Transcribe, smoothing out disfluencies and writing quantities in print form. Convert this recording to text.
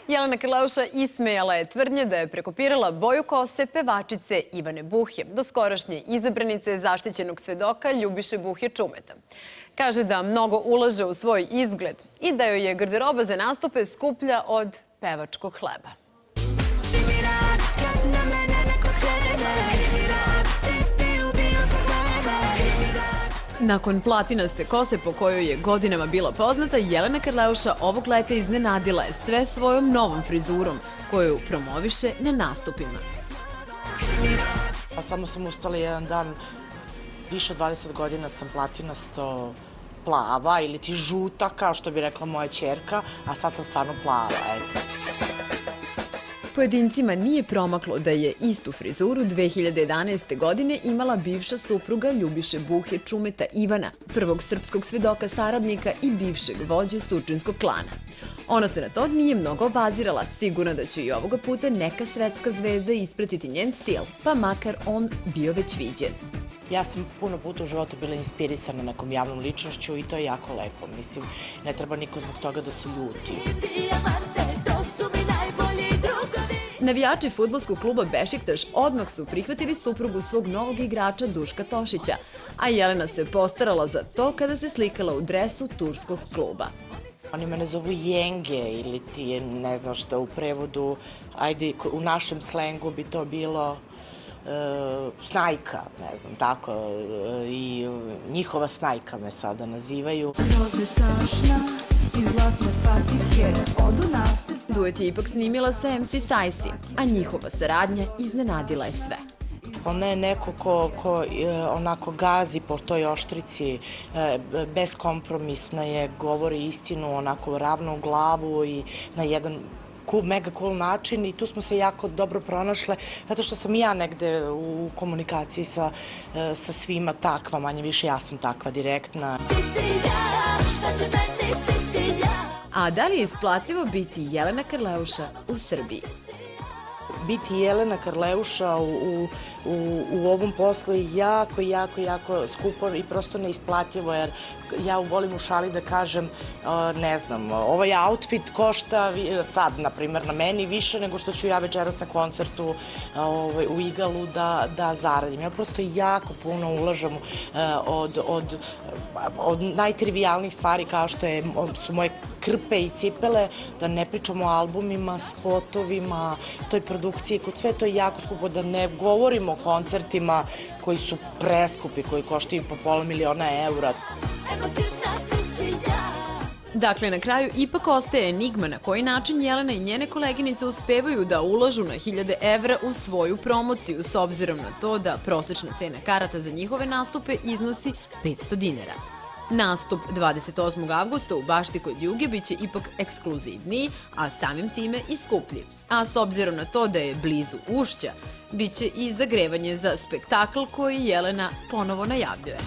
Jelena Karleuša ismejala je tvrdnje da je prekopirala boju kose pevačice Ivane Buhje, doskorašnje izabranice zaštićenog svedoka Ljubiše Buhje Čumeta. Kaže da mnogo ulaže u svoj izgled i da joj je garderoba za nastupe skuplja od pevačkog hleba. Nakon platinaste kose po kojoj je godinama bila poznata, Jelena Karleuša ovog leta iznenadila je sve svojom novom frizurom koju promoviše na nastupima. Samo sam ustala jedan dan, više od 20 godina sam platinasto plava ili ti žuta, kao što bi rekla moja ćerka, a sad sam stvarno plava, eto. Pojedincima nije promaklo da je istu frizuru 2011. godine imala bivša supruga Ljubiše Buhje Čumeta Ivana, prvog srpskog svedoka saradnika i bivšeg vođe surčinskog klana. Ona se na to nije mnogo obazirala, sigurna da će i ovoga puta neka svetska zvezda ispratiti njen stil, pa makar on bio već viđen. Ja sam puno puta u životu bila inspirisana nekom javnom ličnošću i to je jako lepo. Mislim, ne treba niko zbog toga da se ljuti. Navijači fudbalskog kluba Bešiktaš odmah su prihvatili suprugu svog novog igrača Duška Tošića, a Jelena se postarala za to kada se slikala u dresu turskog kluba. Oni mene zovu jenge ili ti ne znam šta u prevodu, ajde u našem slengu bi to bilo snajka, ne znam, tako, i njihova snajka me sada nazivaju. Duet je ipak snimila sa MC Sajsi, a njihova saradnja iznenadila je sve. Ona je neko ko onako gazi po toj oštrici, beskompromisna je, govori istinu, onako ravno u glavu i na jedan mega cool način i tu smo se jako dobro pronašle, zato što sam ja negde u komunikaciji sa svima takva, manje više ja sam takva direktna. A da li je isplativo biti Jelena Karleuša u Srbiji? Biti Jelena Karleuša u ovom poslu je jako skupo i prosto neisplativo, jer ja volim u šali da kažem, ne znam, ovaj outfit košta sad, na primjer, na meni više nego što ću ja večeras na koncertu u Igalu da zaradim. Ja prosto jako puno ulažem od najtrivijalnijih stvari kao što su moje krpe i cipele, da ne pričamo o albumima, spotovima, toj produkciji, kod sve to je jako skupo, da ne govorimo o koncertima koji su preskupi, koji koštaju po $500.000 eura. Dakle, na kraju ipak ostaje enigma na koji način Jelena i njene koleginice uspevaju da ulažu na hiljade evra u svoju promociju, s obzirom na to da prosečna cena karata za njihove nastupe iznosi $500. Nastup 28. avgusta u Bašti kod Juge biće ipak ekskluzivniji, a samim time i skuplji. A s obzirom na to da je blizu Ušća, biće i zagrevanje za spektakl koji Jelena ponovo najavljuje.